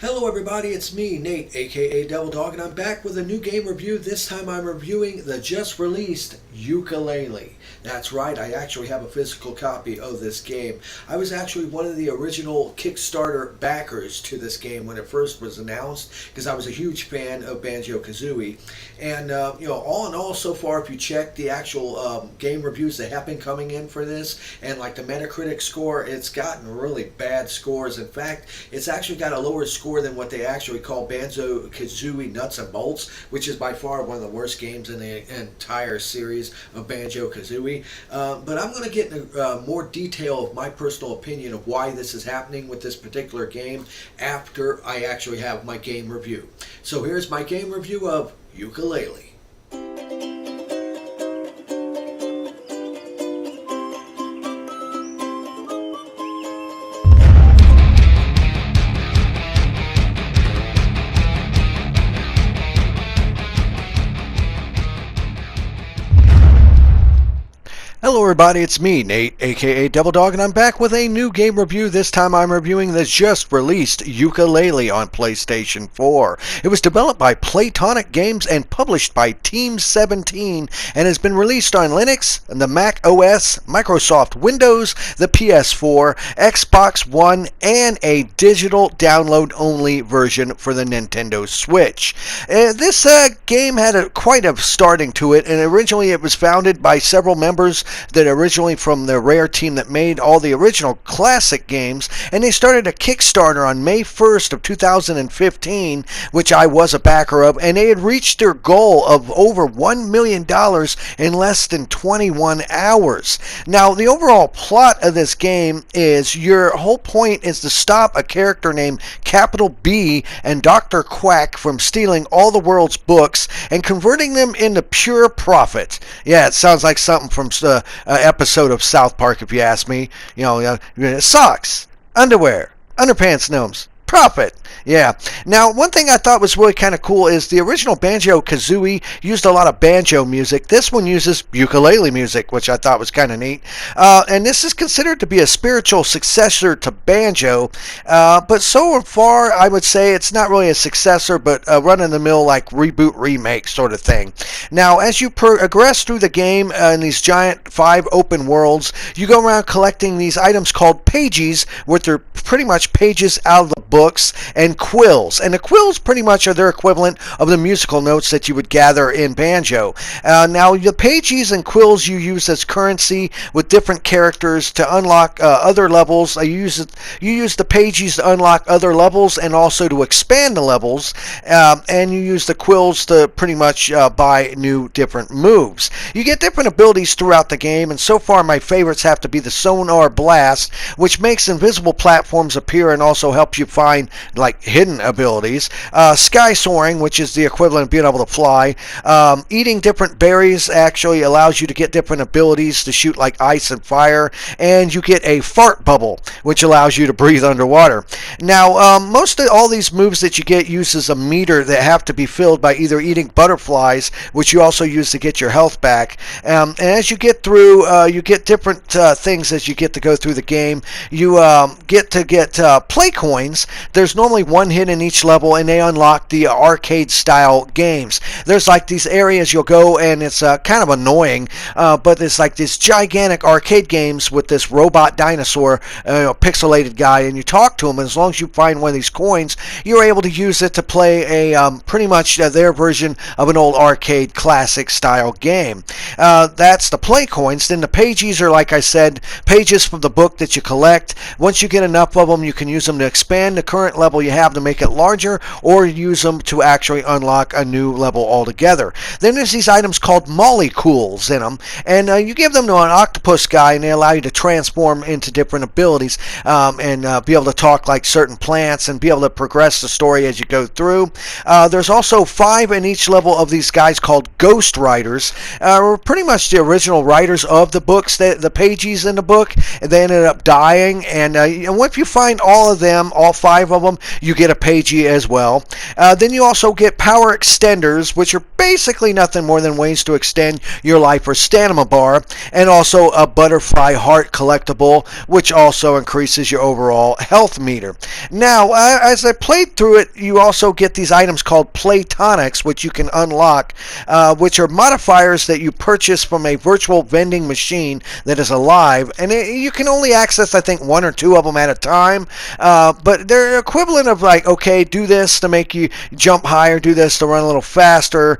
Hello everybody, it's me, Nate, aka Devil Dog, and I'm back with a new game review. This time I'm reviewing the just released Yooka-Laylee. That's right, I actually have a physical copy of this game. I was actually one of the original Kickstarter backers to this game when it first was announced, because I was a huge fan of Banjo-Kazooie. And, all in all, so far, if you check the actual game reviews that have been coming in for this, and like the Metacritic score, it's gotten really bad scores. In fact, it's actually got a lower score than what they actually call Banjo-Kazooie Nuts and Bolts, which is by far one of the worst games in the entire series of Banjo-Kazooie. But I'm going to get into more detail of my personal opinion of why this is happening with this particular game after I actually have my game review. So here's my game review of Yooka-Laylee. Hello everybody, it's me, Nate, aka Devil Dog, and I'm back with a new game review. This time I'm reviewing the just released Yooka-Laylee on PlayStation 4. It was developed by Playtonic Games and published by Team 17 and has been released on Linux, the Mac OS, Microsoft Windows, the PS4, Xbox One, and a digital download-only version for the Nintendo Switch. This game had quite a starting to it, and originally it was founded by several members that originally from the Rare team that made all the original classic games, and they started a Kickstarter on May 1st of 2015, which I was a backer of, and they had reached their goal of over $1 million in less than 21 hours. Now, the overall plot of this game is your whole point is to stop a character named Capital B and Dr. Quack from stealing all the world's books and converting them into pure profit. Yeah, it sounds like something from episode of South Park, if you ask me. Socks, underwear, underpants gnomes, profit. Yeah. Now, one thing I thought was really kind of cool is the original Banjo-Kazooie used a lot of banjo music. This one uses Yooka-Laylee music, which I thought was kind of neat. And this is considered to be a spiritual successor to banjo. But so far, I would say it's not really a successor, but a run-of-the-mill like reboot remake sort of thing. Now, as you progress through the game in these giant 5 open worlds, you go around collecting these items called pages, which are pretty much pages out of the books, and quills. And the quills pretty much are their equivalent of the musical notes that you would gather in banjo. Now, the pages and quills you use as currency with different characters to unlock other levels. You use the pages to unlock other levels and also to expand the levels. And you use the quills to pretty much buy new different moves. You get different abilities throughout the game, and so far my favorites have to be the Sonar Blast, which makes invisible platforms appear and also helps you find like hidden abilities. Sky Soaring, which is the equivalent of being able to fly. Eating different berries actually allows you to get different abilities to shoot like ice and fire. And you get a Fart Bubble, which allows you to breathe underwater. Now, most of all these moves that you get uses a meter that have to be filled by either eating butterflies, which you also use to get your health back. And as you get through, you get different things as you get to go through the game. You get play coins. There's normally one hit in each level, and they unlock the arcade style games. There's like these areas you'll go, and it's kind of annoying, but it's like this gigantic arcade games with this robot dinosaur, pixelated guy, and you talk to him, and as long as you find one of these coins, you're able to use it to play a pretty much their version of an old arcade classic style game. That's the play coins. Then the pages are, like I said, pages from the book that you collect. Once you get enough of them, you can use them to expand the current level you have to make it larger, or use them to actually unlock a new level altogether. Then there's these items called Mollycools in them, and you give them to an octopus guy, and they allow you to transform into different abilities and be able to talk like certain plants and be able to progress the story as you go through. There's also 5 in each level of these guys called Ghost Writers. Were pretty much the original writers of the books, the pages in the book, and they ended up dying. And if you find all of them, all 5 of them, You get a pagey as well. Then you also get power extenders, which are basically nothing more than ways to extend your life or stamina bar, and also a butterfly heart collectible, which also increases your overall health meter. Now, as I played through it, you also get these items called Platonics, which you can unlock, which are modifiers that you purchase from a virtual vending machine that is alive, and you can only access, I think, one or two of them at a time, but they're equivalent of like, okay, do this to make you jump higher, do this to run a little faster,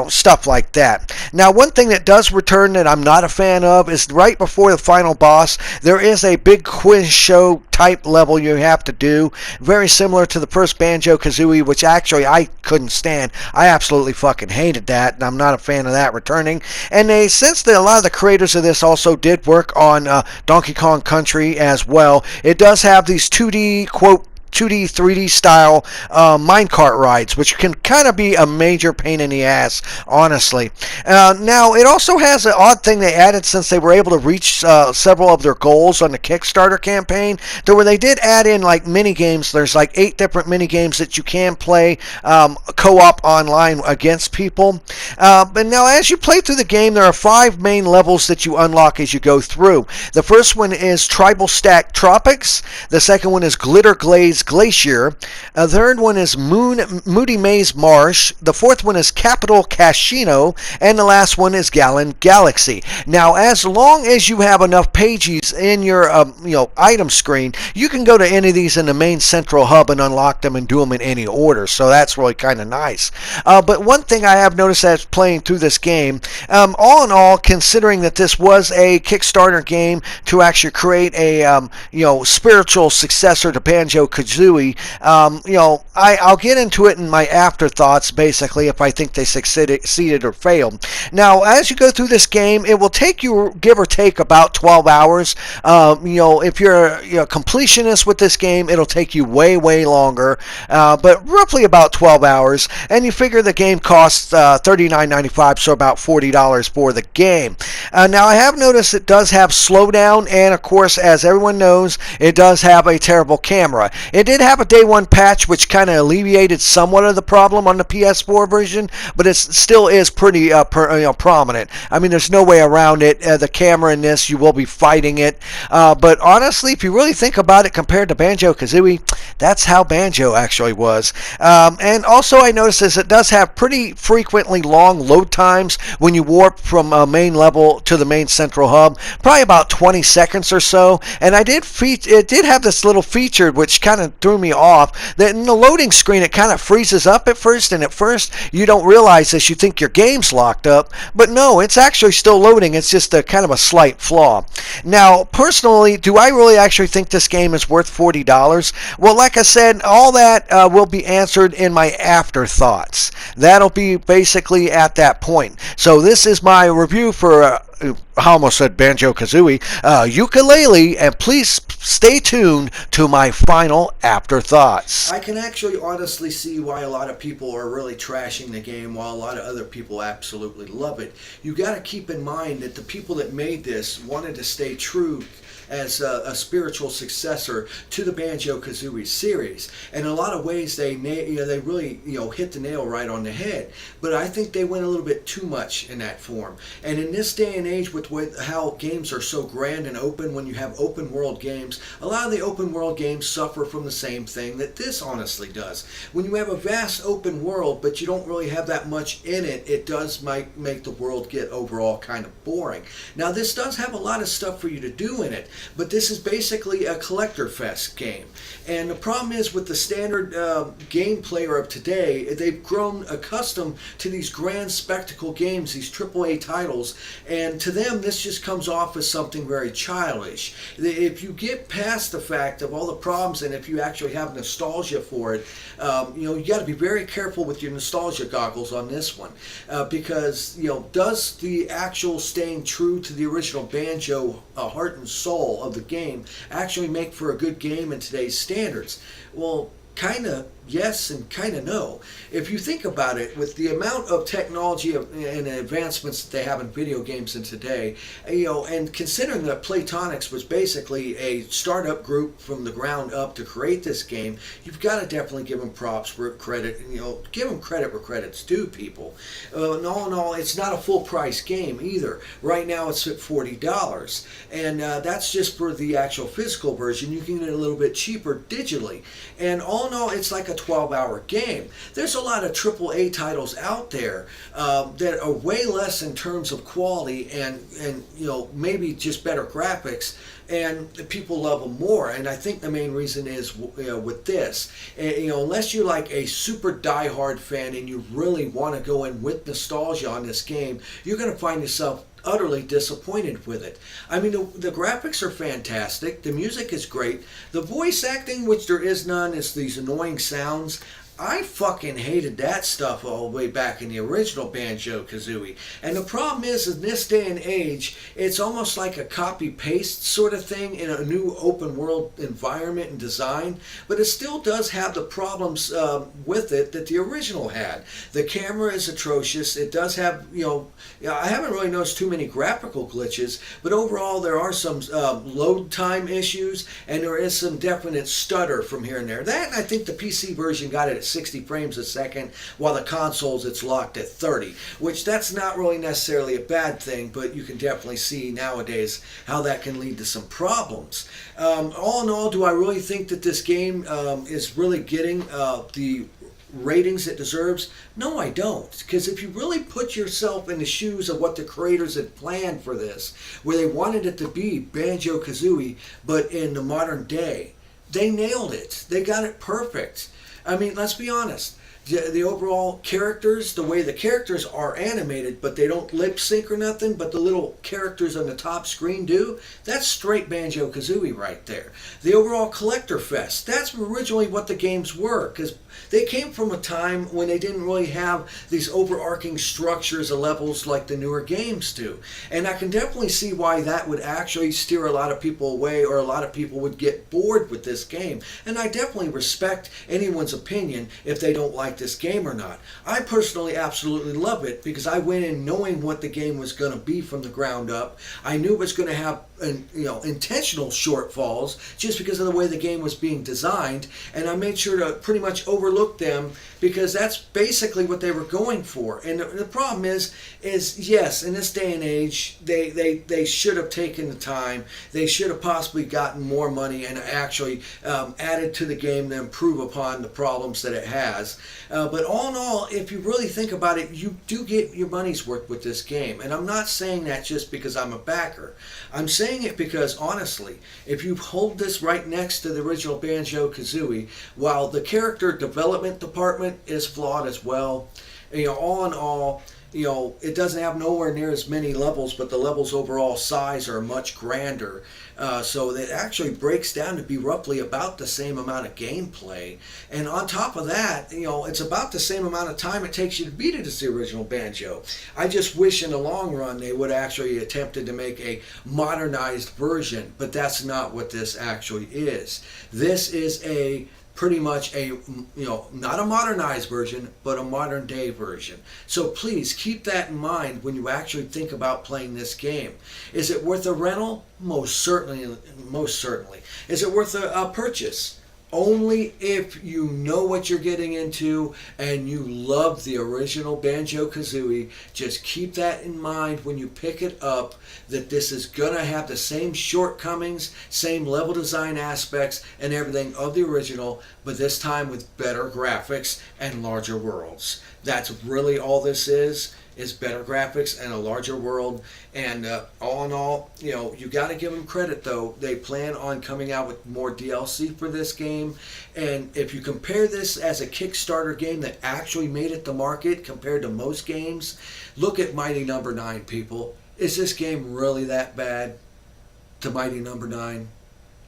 stuff like that. Now, one thing that does return that I'm not a fan of is right before the final boss, there is a big quiz show type level you have to do, very similar to the first Banjo-Kazooie, which actually I couldn't stand. I absolutely fucking hated that, and I'm not a fan of that returning. And since a lot of the creators of this also did work on Donkey Kong Country as well, it does have these 2D, quote, 2D, 3D style minecart rides, which can kind of be a major pain in the ass, honestly. Now, it also has an odd thing they added since they were able to reach several of their goals on the Kickstarter campaign, to where they did add in like mini games. There's like 8 different mini games that you can play co-op online against people. But now, as you play through the game, there are 5 main levels that you unlock as you go through. The first one is Tribal Stack Tropics. The second one is Glitter Glaze Glacier. The third one is Moody Maze Marsh. The fourth one is Capital Casino, and the last one is Gallon Galaxy. Now, as long as you have enough pages in your item screen, you can go to any of these in the main central hub and unlock them and do them in any order. So that's really kind of nice. But one thing I have noticed as playing through this game, all in all, considering that this was a Kickstarter game to actually create a spiritual successor to Banjo-Kazooie, I'll get into it in my afterthoughts, basically, if I think they succeeded or failed. Now, as you go through this game, it will take you, give or take, about 12 hours. If you're a completionist with this game, it'll take you way, way longer, but roughly about 12 hours. And you figure the game costs $39.95, so about $40 for the game. Now, I have noticed it does have slowdown, and of course, as everyone knows, it does have a terrible camera. It did have a day one patch, which kind of alleviated somewhat of the problem on the PS4 version, but it still is pretty prominent. I mean, there's no way around it. The camera in this, you will be fighting it. But honestly, if you really think about it, compared to Banjo-Kazooie, that's how Banjo actually was. And also, I noticed is it does have pretty frequently long load times when you warp from a main level to the main central hub, probably about 20 seconds or so. And it did have this little feature which kind of threw me off, that in the loading screen it kind of freezes up at first, and at first you don't realize this, you think your game's locked up, but no, it's actually still loading. It's just a kind of a slight flaw. Now, personally, do I really actually think this game is worth $40? Well, like I said, all that will be answered in my afterthoughts. That'll be basically at that point. So this is my review for I almost said Banjo-Kazooie, Yooka-Laylee, and please stay tuned to my final afterthoughts. I can actually honestly see why a lot of people are really trashing the game while a lot of other people absolutely love it. You got to keep in mind that the people that made this wanted to stay true as a spiritual successor to the Banjo-Kazooie series. And in a lot of ways, they really hit the nail right on the head. But I think they went a little bit too much in that form. And in this day and age, with how games are so grand and open, when you have open world games, a lot of the open world games suffer from the same thing that this honestly does. When you have a vast open world, but you don't really have that much in it, it does make the world get overall kind of boring. Now, this does have a lot of stuff for you to do in it, but this is basically a collector fest game. And the problem is, with the standard game player of today, they've grown accustomed to these grand spectacle games, these AAA titles, and to them this just comes off as something very childish. If you get past the fact of all the problems, and if you actually have nostalgia for it, you got to be very careful with your nostalgia goggles on this one, because does the actual staying true to the original Banjo heart and soul of the game actually make for a good game in today's standards? Well, kind of yes and kind of no. If you think about it, with the amount of technology and advancements that they have in video games in today, and considering that Playtonics was basically a startup group from the ground up to create this game, you've got to definitely give them props for credit. Give them credit where credit's due, people. In all, it's not a full price game either. Right now, it's at $40, and that's just for the actual physical version. You can get it a little bit cheaper digitally, and all in all, it's like a 12-hour game. There's a lot of AAA titles out there that are way less in terms of quality and maybe just better graphics, and people love them more. And I think the main reason is with this, unless you're like a super diehard fan and you really want to go in with nostalgia on this game, you're going to find yourself utterly disappointed with it. I mean, the graphics are fantastic. The music is great. The voice acting, which there is none, is these annoying sounds. I fucking hated that stuff all the way back in the original Banjo-Kazooie. And the problem is, in this day and age, it's almost like a copy-paste sort of thing in a new open-world environment and design, but it still does have the problems with it that the original had. The camera is atrocious. It does have, I haven't really noticed too many graphical glitches, but overall there are some load time issues, and there is some definite stutter from here and there. That, I think the PC version got it at 60 frames a second, while the consoles it's locked at 30, which that's not really necessarily a bad thing, but you can definitely see nowadays how that can lead to some problems. All in all, do I really think that this game is really getting the ratings it deserves? No, I don't. Because if you really put yourself in the shoes of what the creators had planned for this, where they wanted it to be Banjo-Kazooie, but in the modern day, they nailed it. They got it perfect. I mean, let's be honest. The overall characters, the way the characters are animated, but they don't lip sync or nothing, but the little characters on the top screen do, that's straight Banjo-Kazooie right there. The overall Collector Fest, that's originally what the games were, because they came from a time when they didn't really have these overarching structures of levels like the newer games do. And I can definitely see why that would actually steer a lot of people away, or a lot of people would get bored with this game. And I definitely respect anyone's opinion if they don't like this game or not. I personally absolutely love it because I went in knowing what the game was going to be from the ground up. I knew it was going to have intentional shortfalls just because of the way the game was being designed, and I made sure to pretty much overlook them because that's basically what they were going for. And the problem is yes, in this day and age, they should have taken the time. They should have possibly gotten more money and actually added to the game to improve upon the problems that it has. But all in all, if you really think about it, you do get your money's worth with this game. And I'm not saying that just because I'm a backer. I'm saying it because, honestly, if you hold this right next to the original Banjo-Kazooie, while the character development department is flawed as well, all in all, it doesn't have nowhere near as many levels, but the levels overall size are much grander. So it actually breaks down to be roughly about the same amount of gameplay. And on top of that, it's about the same amount of time it takes you to beat it as the original Banjo. I just wish in the long run they would actually attempted to make a modernized version, but that's not what this actually is. This is pretty much not a modernized version, but a modern day version. So please keep that in mind when you actually think about playing this game. Is it worth a rental? Most certainly, most certainly. Is it worth a purchase? Only if you know what you're getting into and you love the original Banjo-Kazooie. Just keep that in mind when you pick it up, that this is going to have the same shortcomings, same level design aspects and everything of the original, but this time with better graphics and larger worlds. That's really all this is better graphics and a larger world. And all in all, you got to give them credit though. They plan on coming out with more DLC for this game. And if you compare this as a Kickstarter game that actually made it to market compared to most games, look at Mighty Number 9, people. Is this game really that bad to Mighty Number 9?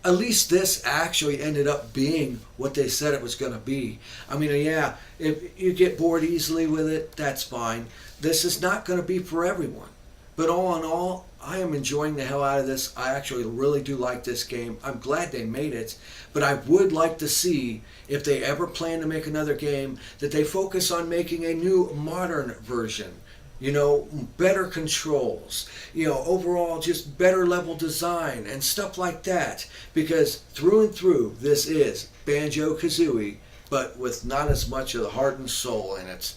At least this actually ended up being what they said it was going to be. I mean, yeah, if you get bored easily with it, that's fine. This is not going to be for everyone. But all in all, I am enjoying the hell out of this. I actually really do like this game. I'm glad they made it, but I would like to see, if they ever plan to make another game, that they focus on making a new modern version. You know, better controls, you know, overall just better level design and stuff like that. Because through and through, this is Banjo-Kazooie, but with not as much of the heart and soul in it.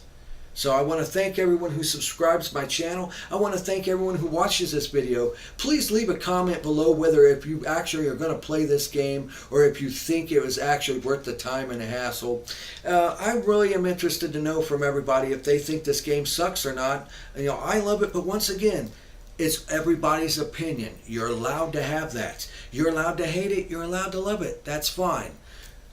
So I want to thank everyone who subscribes to my channel. I want to thank everyone who watches this video. Please leave a comment below whether if you actually are going to play this game or if you think it was actually worth the time and the hassle. I really am interested to know from everybody if they think this game sucks or not. You know, I love it, but once again, it's everybody's opinion. You're allowed to have that. You're allowed to hate it. You're allowed to love it. That's fine.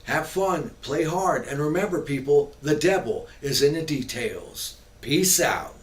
Have fun, play hard, and remember people, the devil is in the details. Peace out.